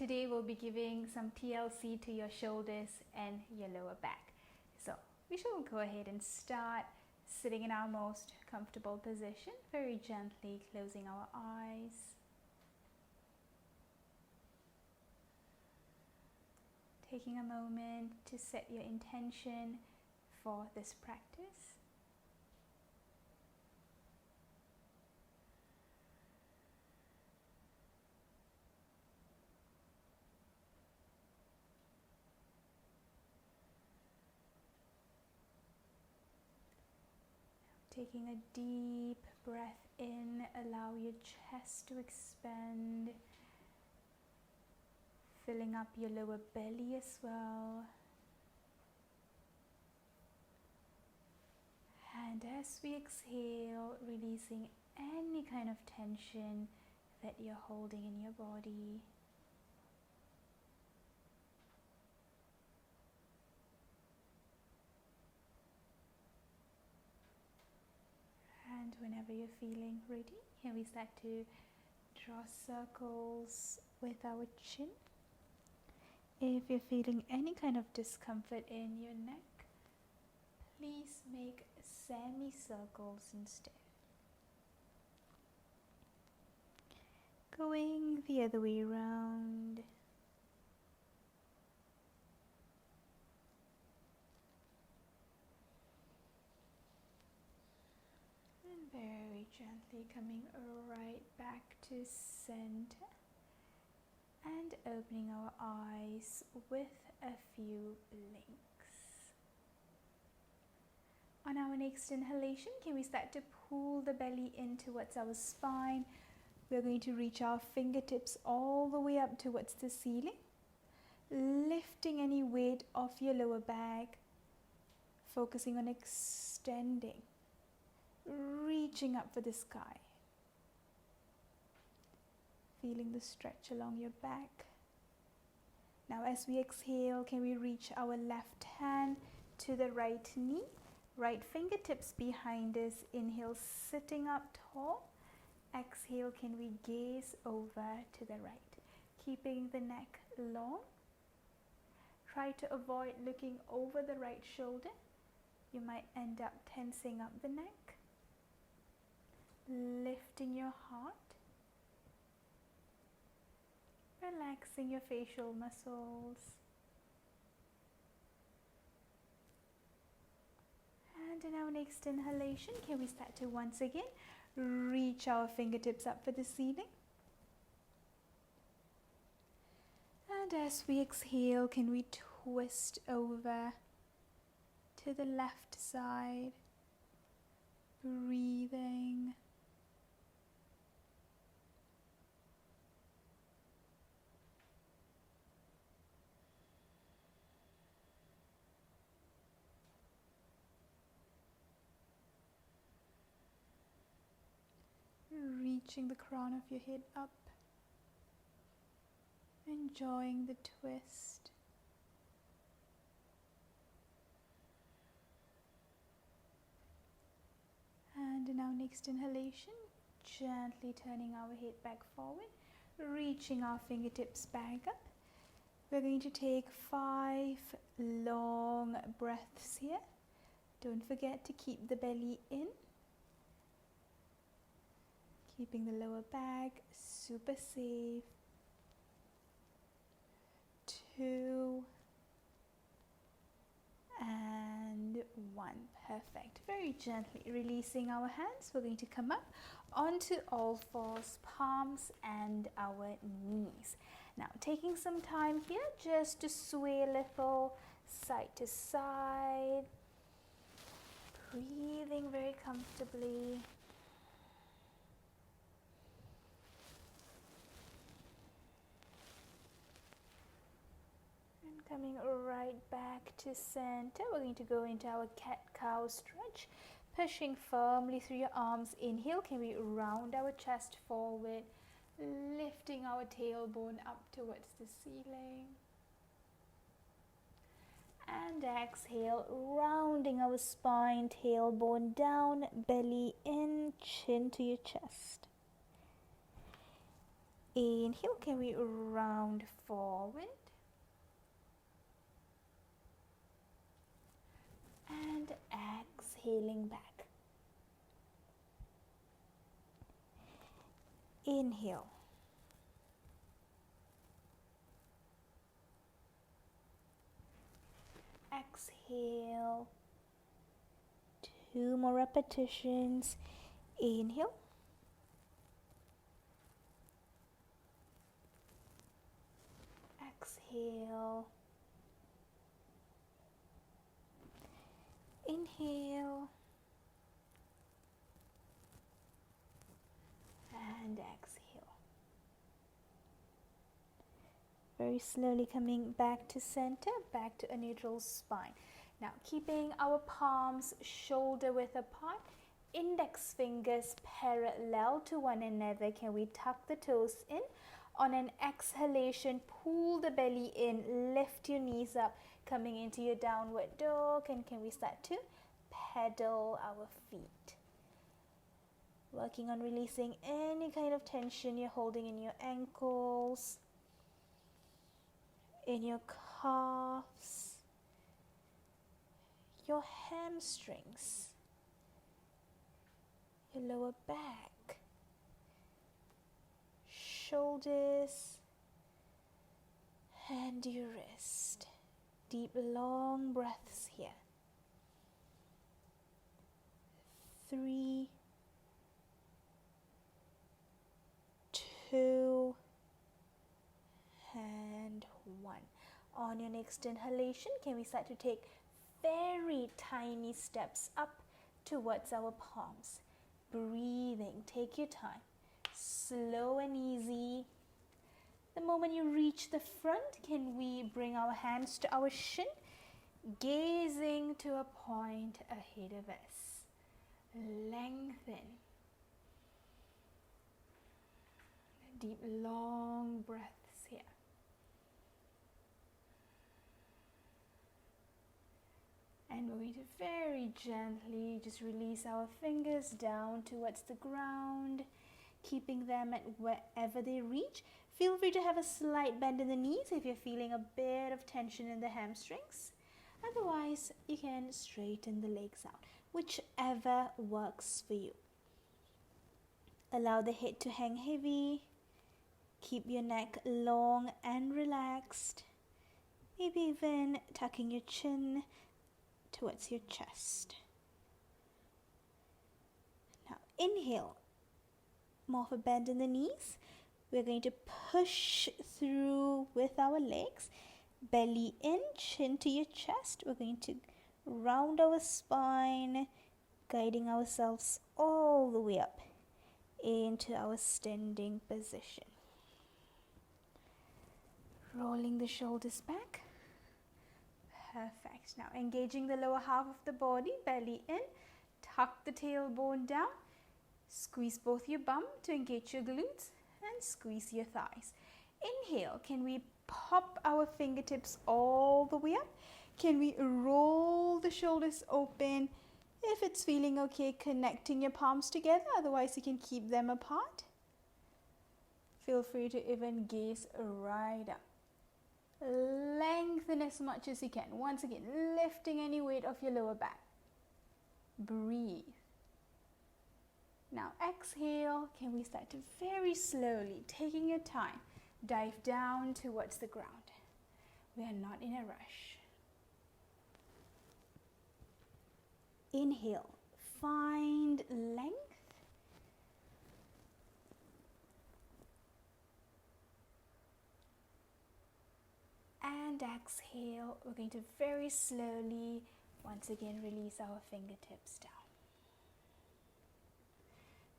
Today we'll be giving some TLC to your shoulders and your lower back. So we shall go ahead and start sitting in our most comfortable position, very gently closing our eyes. Taking a moment to set your intention for this practice. Taking a deep breath in, allow your chest to expand, filling up your lower belly as well. And as we exhale, releasing any kind of tension that you're holding in your body. And whenever you're feeling ready, here we start to draw circles with our chin. If you're feeling any kind of discomfort in your neck, please make semicircles instead. Going the other way around. And very gently coming right back to center. And opening our eyes with a few blinks. On our next inhalation, can we start to pull the belly in towards our spine? We're going to reach our fingertips all the way up towards the ceiling, lifting any weight off your lower back, focusing on extending, reaching up for the sky. Feeling the stretch along your back. Now as we exhale, can we reach our left hand to the right knee, right fingertips behind us, inhale sitting up tall, exhale can we gaze over to the right, keeping the neck long. Try to avoid looking over the right shoulder, you might end up tensing up the neck. Lifting your heart. Relaxing your facial muscles. And in our next inhalation, can we start to once again reach our fingertips up for the ceiling. And as we exhale, can we twist over to the left side, breathing. Reaching the crown of your head up, enjoying the twist. And in our next inhalation, gently turning our head back forward, reaching our fingertips back up. We're going to take 5 long breaths here. Don't forget to keep the belly in. Keeping the lower back super safe. 2 and 1. Perfect. Very gently releasing our hands. We're going to come up onto all fours, palms and our knees. Now taking some time here just to sway a little side to side. Breathing very comfortably. Coming right back to center, we're going to go into our cat-cow stretch, pushing firmly through your arms. Inhale, can we round our chest forward, lifting our tailbone up towards the ceiling. And exhale, rounding our spine, tailbone down, belly in, chin to your chest. Inhale, can we round forward? And exhaling back. Inhale. Exhale. 2 more repetitions. Inhale. Exhale. Inhale. And exhale. Very slowly coming back to center, back to a neutral spine. Now keeping our palms shoulder width apart, index fingers parallel to one another. Can we tuck the toes in? On an exhalation, pull the belly in, lift your knees up, coming into your downward dog. And can we start to pedal our feet? Working on releasing any kind of tension you're holding in your ankles, in your calves, your hamstrings, your lower back, shoulders, and your wrist. Deep, long breaths here. 3, 2, and 1. On your next inhalation, can we start to take very tiny steps up towards our palms? Breathing, take your time, slow and easy. The moment you reach the front, can we bring our hands to our shin, gazing to a point ahead of us. Lengthen. Deep, long breaths here. And we're going to very gently just release our fingers down towards the ground, keeping them at wherever they reach. Feel free to have a slight bend in the knees if you're feeling a bit of tension in the hamstrings. Otherwise, you can straighten the legs out, whichever works for you. Allow the head to hang heavy. Keep your neck long and relaxed. Maybe even tucking your chin towards your chest. Now inhale, more of a bend in the knees. We're going to push through with our legs, belly in, chin to your chest. We're going to round our spine, guiding ourselves all the way up into our standing position. Rolling the shoulders back. Perfect. Now engaging the lower half of the body, belly in, tuck the tailbone down, squeeze both your bum to engage your glutes and squeeze your thighs. Inhale, can we pop our fingertips all the way up? Can we roll the shoulders open? If it's feeling okay, connecting your palms together, otherwise you can keep them apart. Feel free to even gaze right up. Lengthen as much as you can. Once again, lifting any weight off your lower back. Breathe. Now exhale. Can we start to very slowly, taking your time, dive down towards the ground. We are not in a rush. Inhale. Find length. And exhale, we're going to very slowly, once again, release our fingertips down.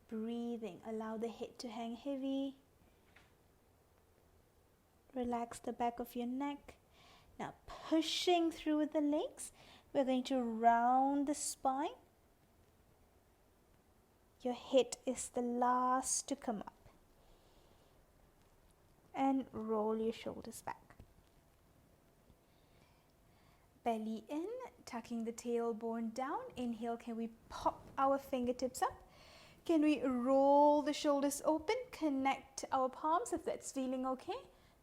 Breathing, allow the head to hang heavy. Relax the back of your neck. Now pushing through with the legs, we're going to round the spine. Your head is the last to come up. And roll your shoulders back. Belly in, tucking the tailbone down. Inhale, can we pop our fingertips up? Can we roll the shoulders open, connect our palms if that's feeling okay,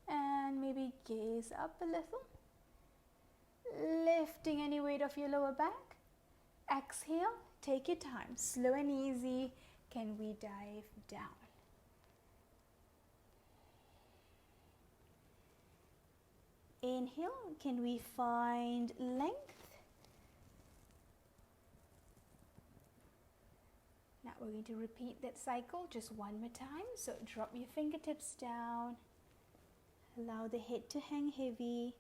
and maybe gaze up a little, lifting any weight off your lower back. Exhale, take your time, slow and easy. Can we dive down? Inhale, can we find length? Now we're going to repeat that cycle just one more time. So drop your fingertips down, allow the head to hang heavy,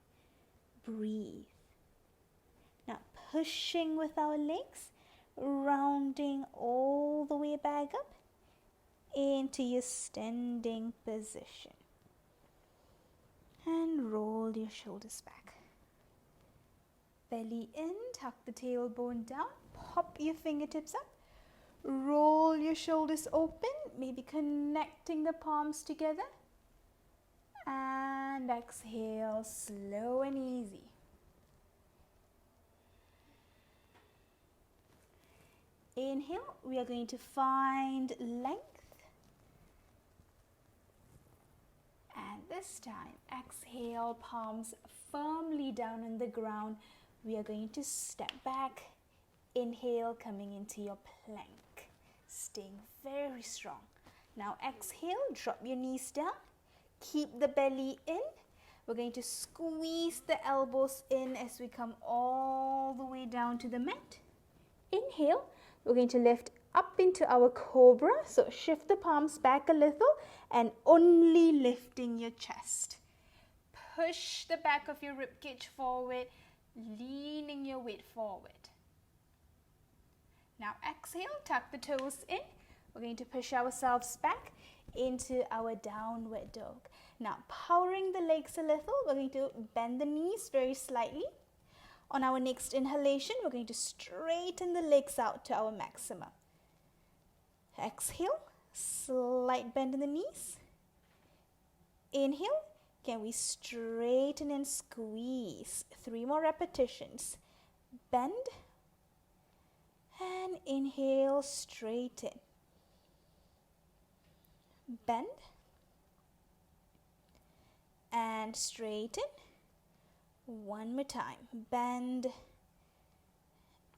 breathe. Now pushing with our legs, rounding all the way back up into your standing position. And roll your shoulders back. Belly in, tuck the tailbone down, pop your fingertips up, roll your shoulders open, maybe connecting the palms together. And exhale, slow and easy. Inhale, we are going to find length. And this time, exhale, palms firmly down on the ground. We are going to step back. Inhale, coming into your plank. Staying very strong. Now exhale, drop your knees down. Keep the belly in. We're going to squeeze the elbows in as we come all the way down to the mat. Inhale, we're going to lift up into our cobra. So shift the palms back a little and only lifting your chest. Push the back of your ribcage forward, leaning your weight forward. Now exhale, tuck the toes in. We're going to push ourselves back into our downward dog. Now powering the legs a little, we're going to bend the knees very slightly. On our next inhalation, we're going to straighten the legs out to our maximum. Exhale, slight bend in the knees. Inhale, can we straighten and squeeze? 3 more repetitions. Bend and inhale, straighten. Bend and straighten. One more time. Bend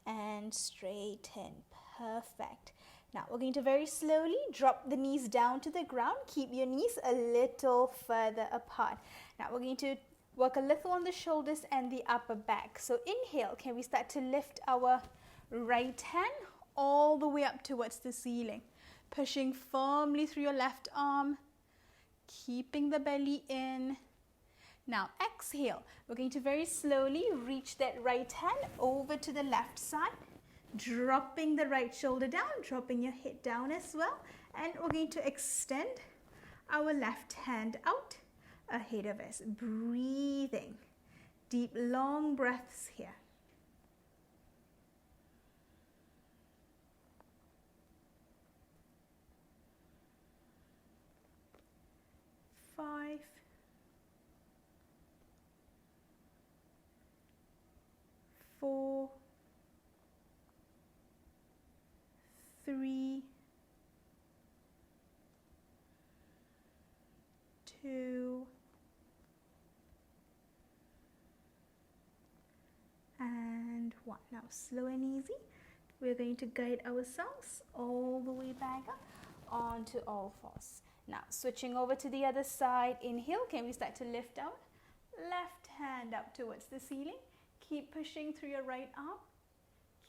and straighten. Perfect. Now we're going to very slowly drop the knees down to the ground. Keep your knees a little further apart. Now we're going to work a little on the shoulders and the upper back. So inhale, can we start to lift our right hand all the way up towards the ceiling. Pushing firmly through your left arm. Keeping the belly in. Now exhale, we're going to very slowly reach that right hand over to the left side, dropping the right shoulder down, dropping your head down as well, and we're going to extend our left hand out ahead of us, breathing, deep long breaths here. 5, 4, 3, 2, and 1. Now slow and easy, we're going to guide ourselves all the way back up onto all fours. Now switching over to the other side, inhale, can we start to lift our left hand up towards the ceiling? Keep pushing through your right arm,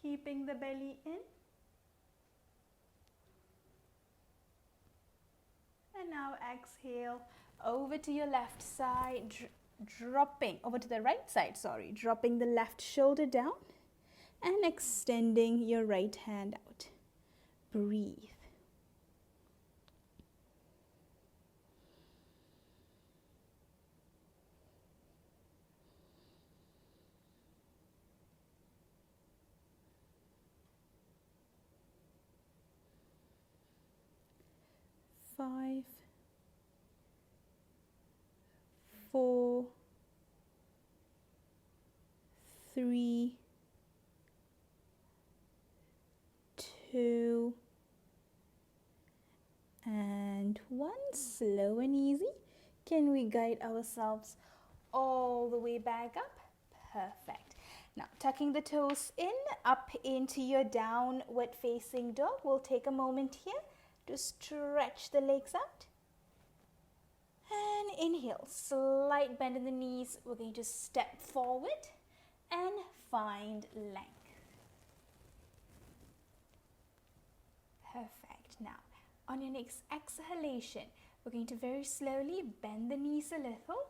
keeping the belly in. And now exhale, over to your left side, dropping, over to the right side, sorry, dropping the left shoulder down and extending your right hand out. Breathe. Five, 4, 3, 2, And one, slow and easy. Can we guide ourselves all the way back up? Perfect. Now, tucking the toes in, up into your downward facing dog. We'll take a moment here to stretch the legs out. And inhale, slight bend in the knees. We're going to step forward and find length. Perfect. Now, on your next exhalation, we're going to very slowly bend the knees a little.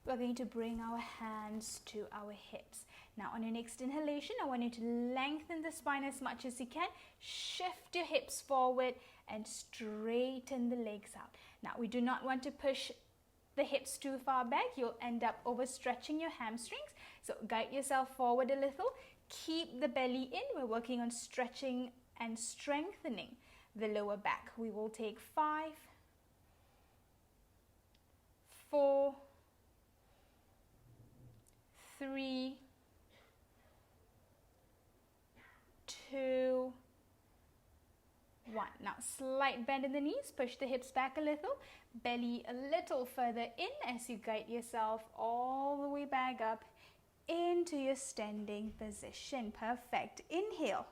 We're going to bring our hands to our hips. Now, on your next inhalation, I want you to lengthen the spine as much as you can. Shift your hips forward and straighten the legs out. Now, we do not want to push the hips too far back. You'll end up overstretching your hamstrings. So guide yourself forward a little. Keep the belly in. We're working on stretching and strengthening the lower back. We will take 5, 4, 3, 2, 1. Now, slight bend in the knees. Push the hips back a little. Belly a little further in as you guide yourself all the way back up into your standing position. Perfect. Inhale.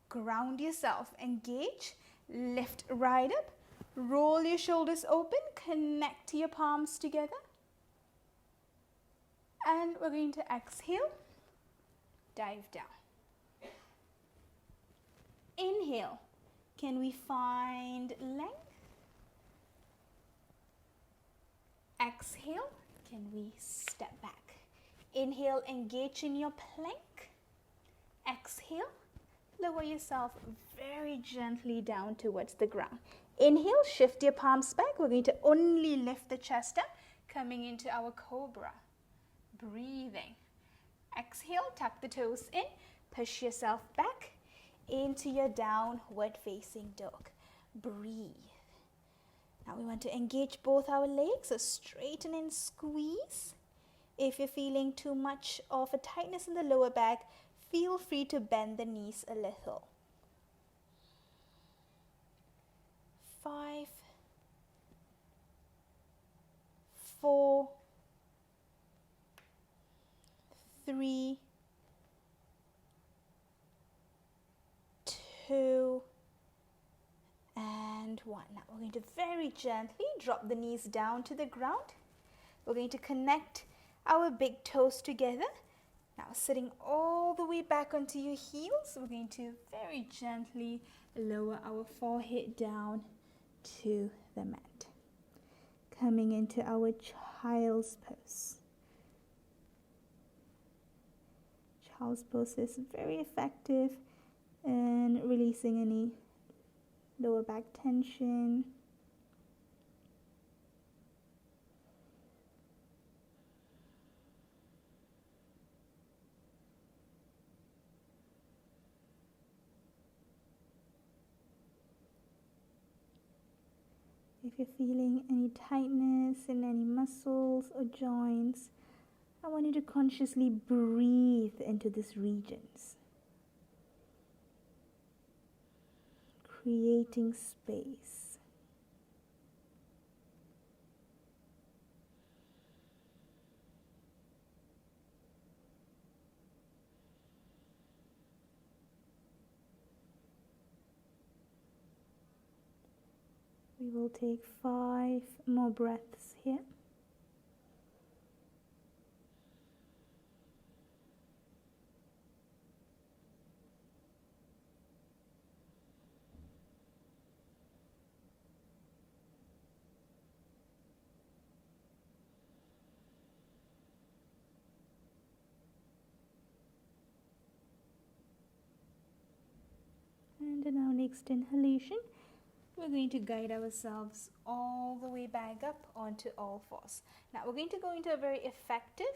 Ground yourself. Engage. Lift right up. Roll your shoulders open. Connect your palms together. And we're going to exhale. Dive down. Inhale. Can we find length? Exhale. Can we step back? Inhale, engage in your plank. Exhale, lower yourself very gently down towards the ground. Inhale, shift your palms back. We're going to only lift the chest up, coming into our cobra. Breathing. Exhale, tuck the toes in, push yourself back into your downward facing dog. Breathe. Now we want to engage both our legs, so straighten and squeeze. If you're feeling too much of a tightness in the lower back, feel free to bend the knees a little. 5, 4, 3, 2, and 1. Now we're going to very gently drop the knees down to the ground. We're going to connect our big toes together. Now sitting all the way back onto your heels, we're going to very gently lower our forehead down to the mat. Coming into our child's pose. Child's pose is very effective in releasing any lower back tension. If you're feeling any tightness in any muscles or joints, I want you to consciously breathe into these regions, creating space. We will take 5 more breaths here. And in our next inhalation, we're going to guide ourselves all the way back up onto all fours. Now we're going to go into a very effective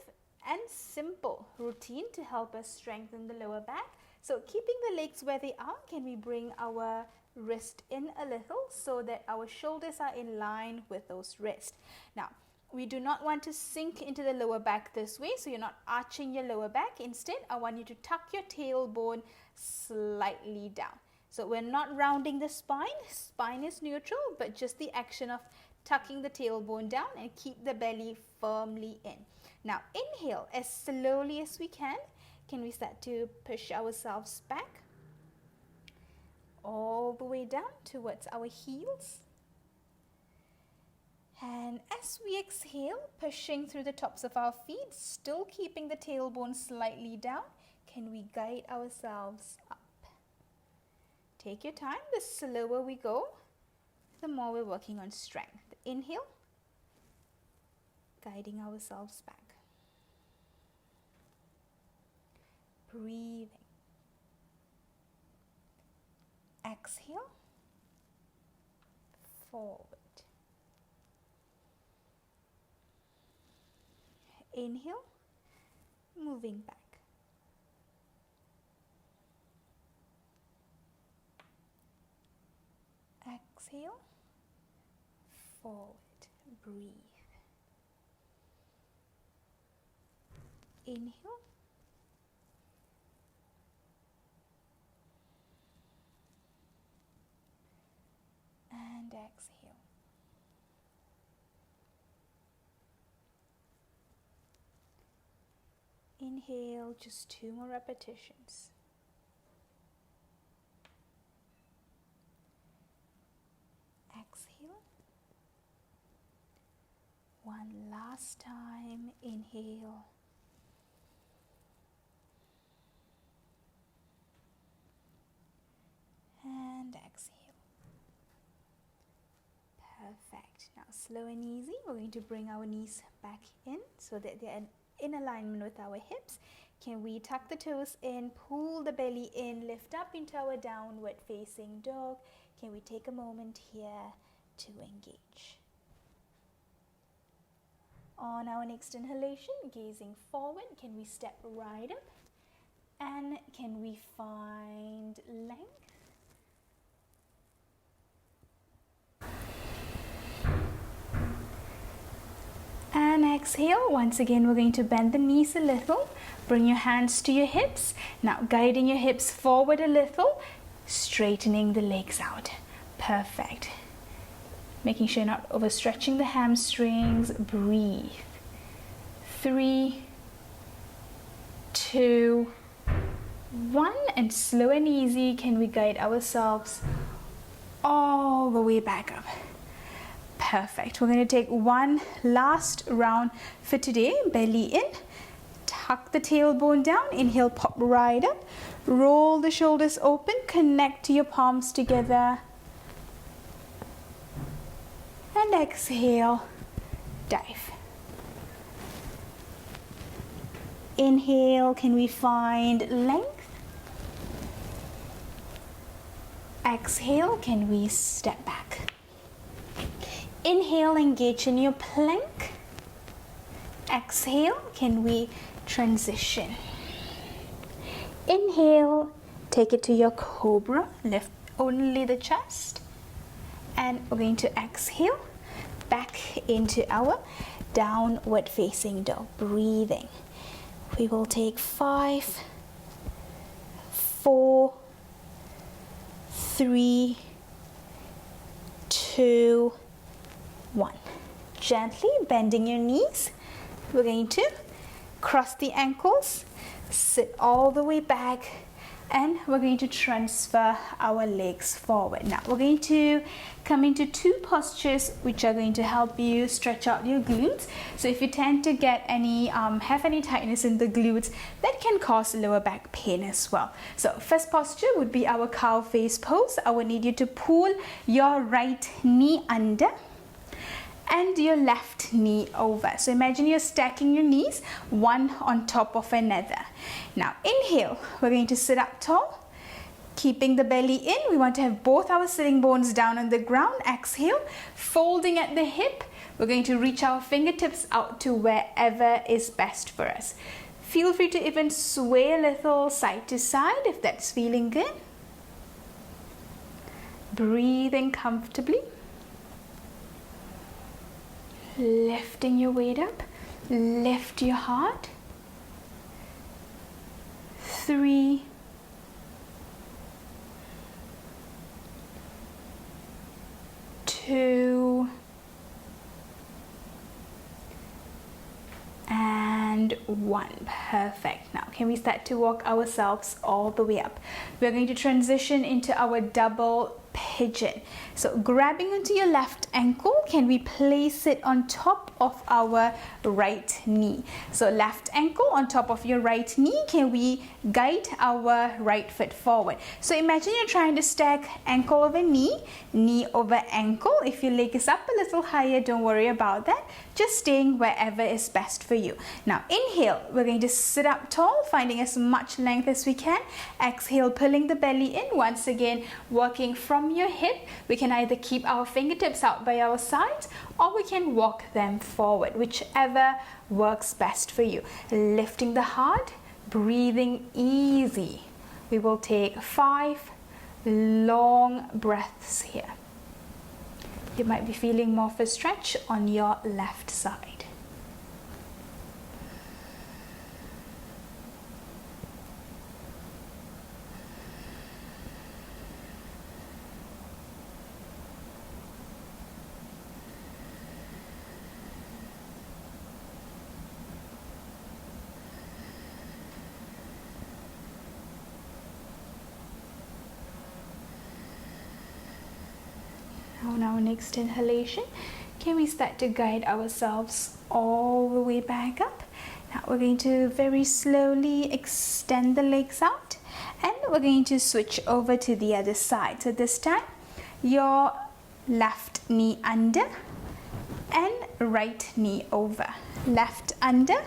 and simple routine to help us strengthen the lower back. So keeping the legs where they are, can we bring our wrist in a little so that our shoulders are in line with those wrists. Now we do not want to sink into the lower back this way, so you're not arching your lower back. Instead, I want you to tuck your tailbone slightly down. So we're not rounding the spine. Spine is neutral, but just the action of tucking the tailbone down and keep the belly firmly in. Now inhale as slowly as we can. Can we start to push ourselves back all the way down towards our heels? And as we exhale, pushing through the tops of our feet, still keeping the tailbone slightly down, can we guide ourselves up? Take your time. The slower we go, the more we're working on strength. Inhale, guiding ourselves back. Breathing. Exhale, forward. Inhale, moving back. Exhale, forward. Breathe. Inhale. And exhale. Inhale, just 2 more repetitions. Exhale. One last time. Inhale. And exhale. Perfect. Now slow and easy, we're going to bring our knees back in so that they're in alignment with our hips. Can we tuck the toes in, pull the belly in, lift up into our downward facing dog? Can we take a moment here to engage? On our next inhalation, gazing forward, can we step right up? And can we find length? And exhale. Once again, we're going to bend the knees a little. Bring your hands to your hips. Now guiding your hips forward a little, straightening the legs out. Perfect. Making sure you're not overstretching the hamstrings. Breathe. 3, 2, 1. And slow and easy, can we guide ourselves all the way back up? Perfect. We're going to take one last round for today. Belly in. Tuck the tailbone down. Inhale, pop right up. Roll the shoulders open. Connect your palms together. And exhale, dive. Inhale, can we find length? Exhale, can we step back? Inhale, engage in your plank. Exhale, can we transition? Inhale, take it to your cobra. Lift only the chest. And we're going to exhale back into our downward facing dog. Breathing. We will take 5, 4, 3, 2, 1. Gently bending your knees. We're going to cross the ankles, sit all the way back, and we're going to transfer our legs forward. Now we're going to come into 2 postures which are going to help you stretch out your glutes. So if you tend to get any have any tightness in the glutes, that can cause lower back pain as well. So first posture would be our cow face pose. I will need you to pull your right knee under and your left knee over. So imagine you're stacking your knees one on top of another. Now inhale, we're going to sit up tall, keeping the belly in. We want to have both our sitting bones down on the ground. Exhale, folding at the hip. We're going to reach our fingertips out to wherever is best for us. Feel free to even sway a little side to side if that's feeling good. Breathing comfortably. Lifting your weight up, lift your heart. 3, 2, and 1. Perfect. Now can we start to walk ourselves all the way up? We're going to transition into our double pigeon. So grabbing onto your left ankle, can we place it on top of our right knee? So left ankle on top of your right knee, can we guide our right foot forward? So imagine you're trying to stack ankle over knee, knee over ankle. If your leg is up a little higher, don't worry about that. Just staying wherever is best for you. Now inhale, we're going to sit up tall, finding as much length as we can. Exhale, pulling the belly in. Once again, working from your hip. We can either keep our fingertips out by our sides or we can walk them forward, whichever works best for you. Lifting the heart, breathing easy. We will take 5 long breaths here. You might be feeling more of a stretch on your left side. On our next inhalation, can we start to guide ourselves all the way back up? Now we're going to very slowly extend the legs out and we're going to switch over to the other side. So this time, your left knee under and right knee over. Left under,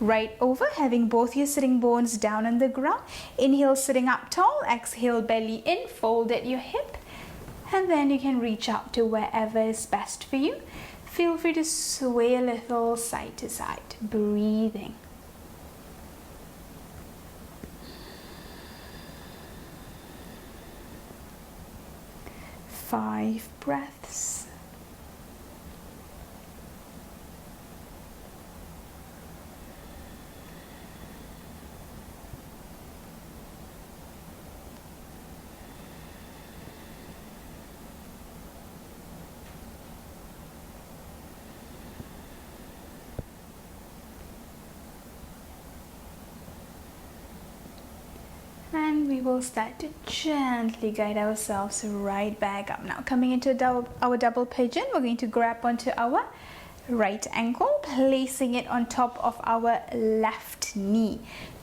right over, having both your sitting bones down on the ground. Inhale, sitting up tall. Exhale, belly in, fold at your hip. And then you can reach out to wherever is best for you. Feel free to sway a little side to side, breathing. Five breaths. And we will start to gently guide ourselves right back up. Now coming into our double pigeon, we're going to grab onto our right ankle, placing it on top of our left knee.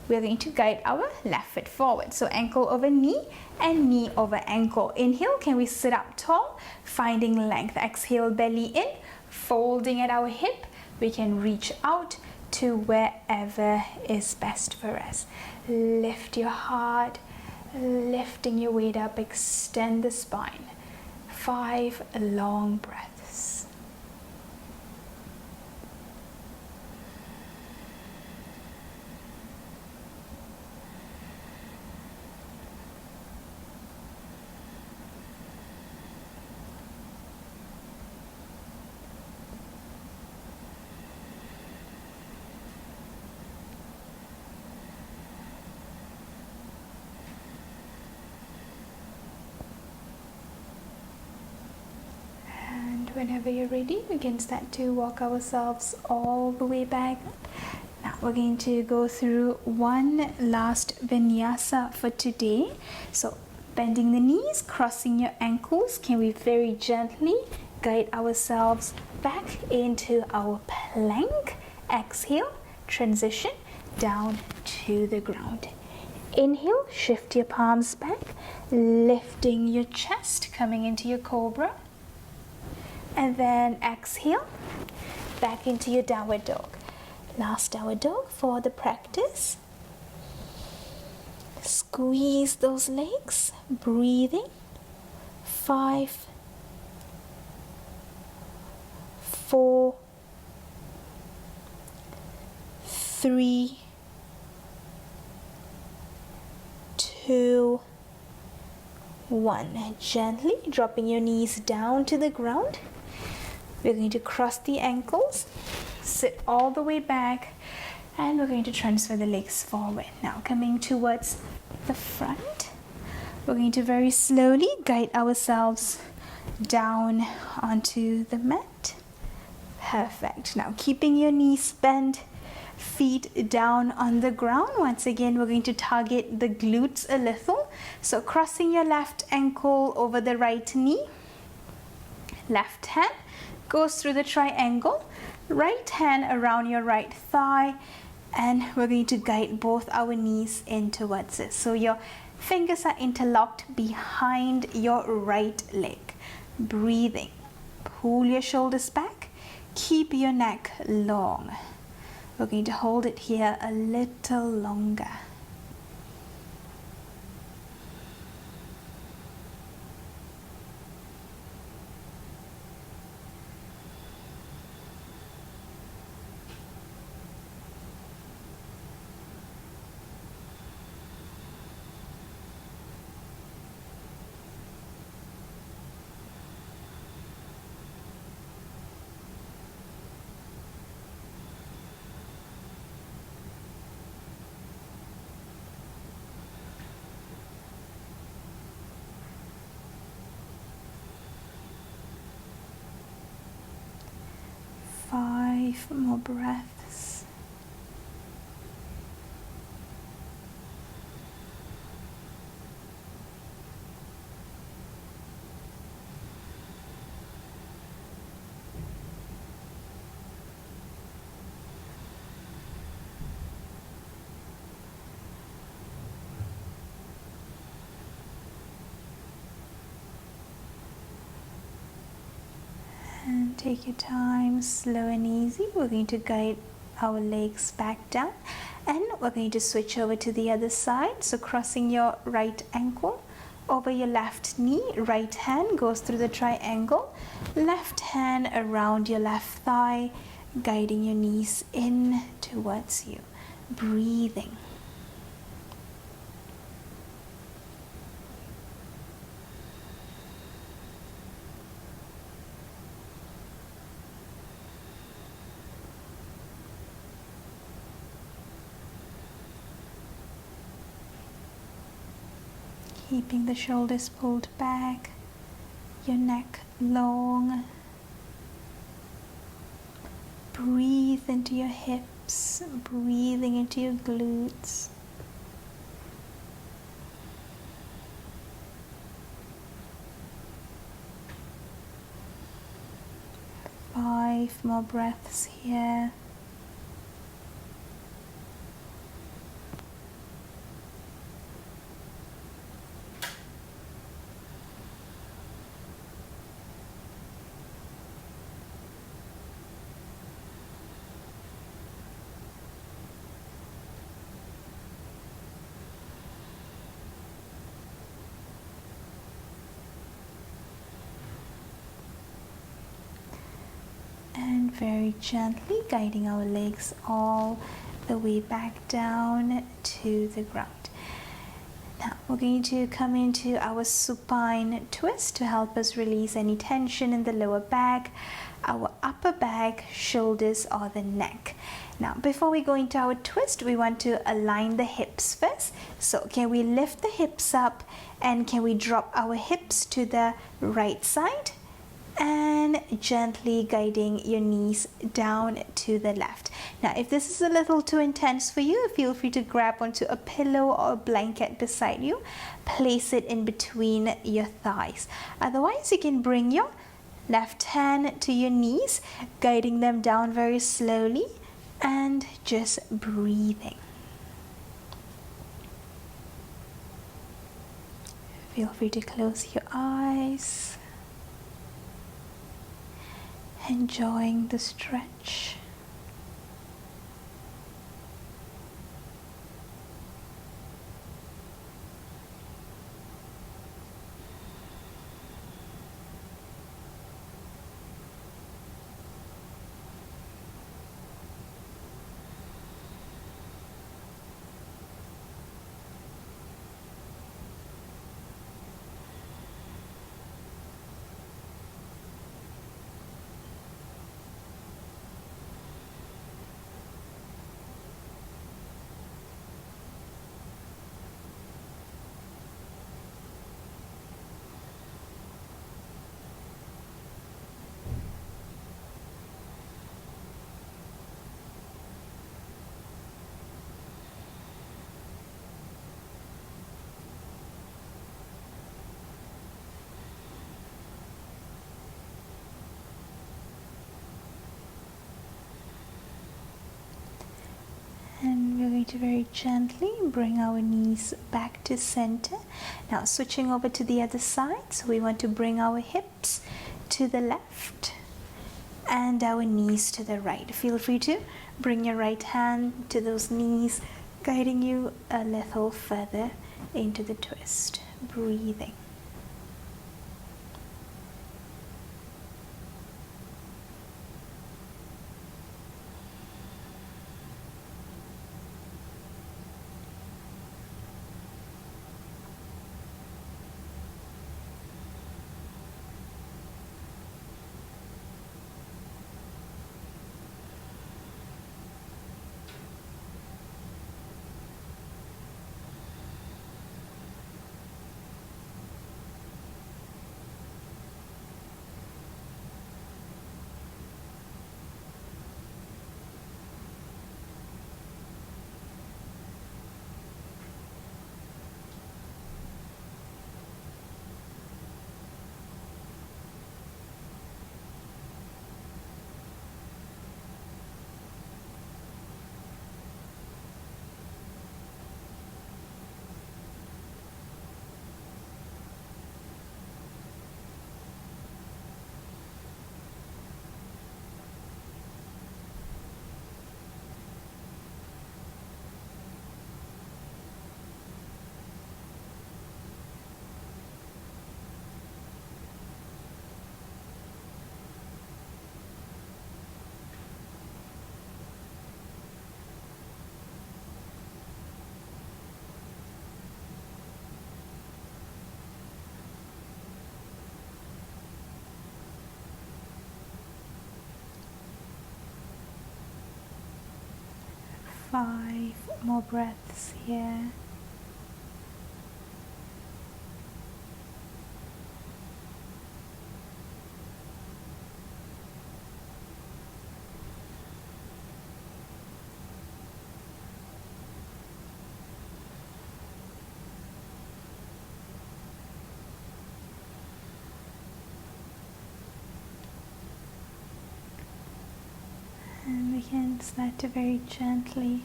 We're going to guide our left foot forward. So ankle over knee and knee over ankle. Inhale, can we sit up tall, finding length. Exhale, belly in, folding at our hip. We can reach out to wherever is best for us. Lift your heart, lifting your weight up, extend the spine. 5 long breaths. Whenever you're ready, we can start to walk ourselves all the way back up. Now we're going to go through one last vinyasa for today. So bending the knees, crossing your ankles, can we very gently guide ourselves back into our plank. Exhale, transition down to the ground. Inhale, shift your palms back, lifting your chest, coming into your cobra. And then exhale, back into your downward dog. Last downward dog for the practice. Squeeze those legs, breathing. 5, 4, 3, 2, 1. Gently dropping your knees down to the ground. We're going to cross the ankles, sit all the way back, and we're going to transfer the legs forward. Now coming towards the front, we're going to very slowly guide ourselves down onto the mat. Perfect. Now keeping your knees bent, feet down on the ground. Once again, we're going to target the glutes a little. So crossing your left ankle over the right knee. Left hand goes through the triangle. Right hand around your right thigh. And we're going to guide both our knees in towards it. So your fingers are interlocked behind your right leg. Breathing. Pull your shoulders back. Keep your neck long. We're going to hold it here a little longer. Five more breaths. And take your time, slow and easy. We're going to guide our legs back down and we're going to switch over to the other side. So crossing your right ankle over your left knee, right hand goes through the triangle, left hand around your left thigh, guiding your knees in towards you. Breathing. Keeping the shoulders pulled back, your neck long. Breathe into your hips, breathing into your glutes. Five more breaths here. And very gently guiding our legs all the way back down to the ground. Now we're going to come into our supine twist to help us release any tension in the lower back, our upper back, shoulders or the neck. Now before we go into our twist, we want to align the hips first. So can we lift the hips up and can we drop our hips to the right side? And gently guiding your knees down to the left. Now if this is a little too intense for you, feel free to grab onto a pillow or a blanket beside you. Place it in between your thighs. Otherwise you can bring your left hand to your knees, guiding them down very slowly and just breathing. Feel free to close your eyes. Enjoying the stretch. we're going to very gently bring our knees back to center. Now switching over to the other side. So we want to bring our hips to the left and our knees to the right. Feel free to bring your right hand to those knees, guiding you a little further into the twist. Breathing. Five more breaths here. And we can start to very gently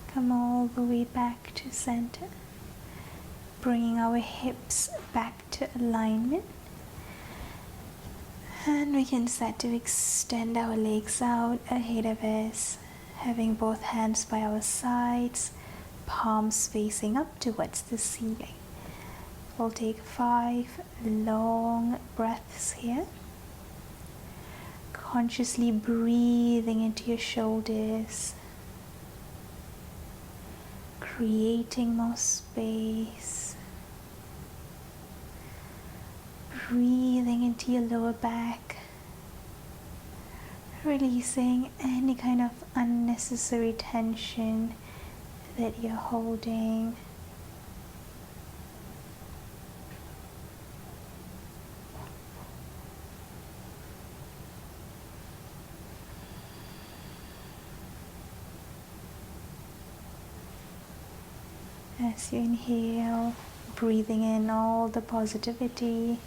come all the way back to center, bringing our hips back to alignment. And we can start to extend our legs out ahead of us, having both hands by our sides, palms facing up towards the ceiling. We'll take 5 long breaths here. Consciously breathing into your shoulders, creating more space. Breathing into your lower back, releasing any kind of unnecessary tension that you're holding. As you inhale, breathing in all the positivity,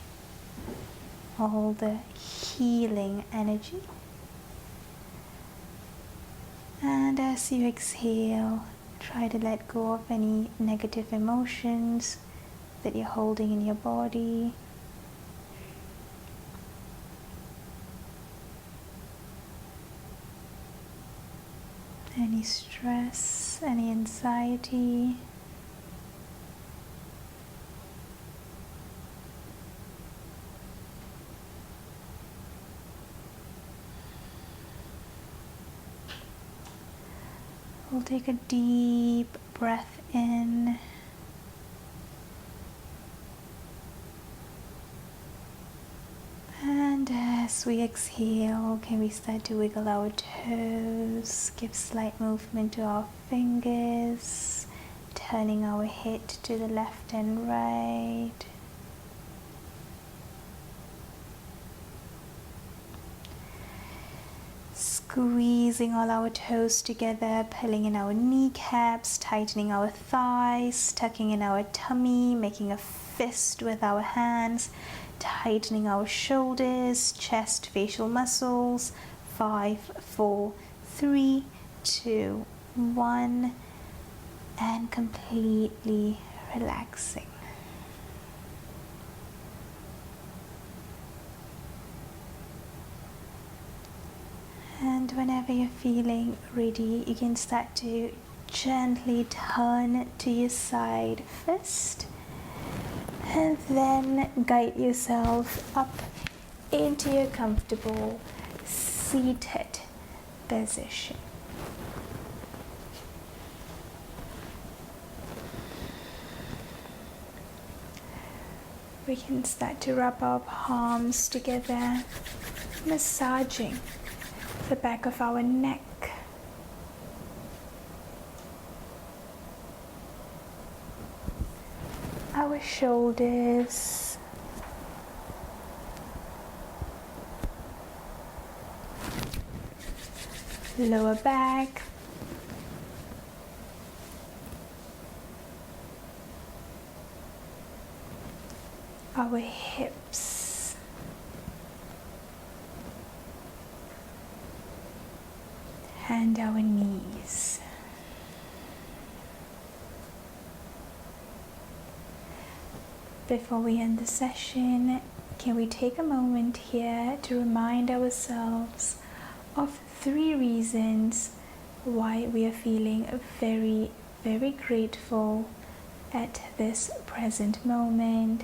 all the healing energy. And as you exhale, try to let go of any negative emotions that you're holding in your body. Any stress, any anxiety. We'll take a deep breath in. And as we exhale, can we start to wiggle our toes, give slight movement to our fingers, turning our head to the left and right. Squeezing all our toes together, pulling in our kneecaps, tightening our thighs, tucking in our tummy, making a fist with our hands, tightening our shoulders, chest, facial muscles. 5, 4, 3, 2, 1. and completely relaxing. And whenever you're feeling ready, you can start to gently turn to your side first, and then guide yourself up into your comfortable seated position. We can start to rub our palms together, massaging the back of our neck. Our shoulders, lower back, our hips, and our knees. Before we end the session, can we take a moment here to remind ourselves of 3 reasons why we are feeling very, very grateful at this present moment?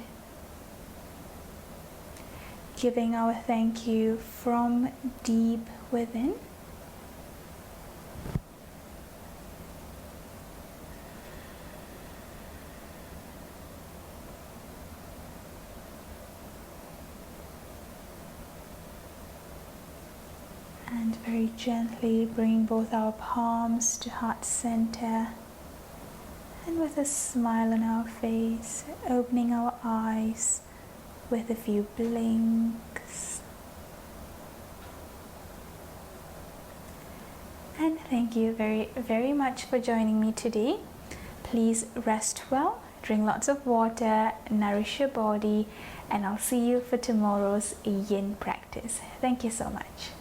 Giving our thank you from deep within. And very gently bring both our palms to heart center, and with a smile on our face, opening our eyes with a few blinks. And thank you very, very much for joining me today. Please rest well, drink lots of water, nourish your body, and I'll see you for tomorrow's yin practice. Thank you so much.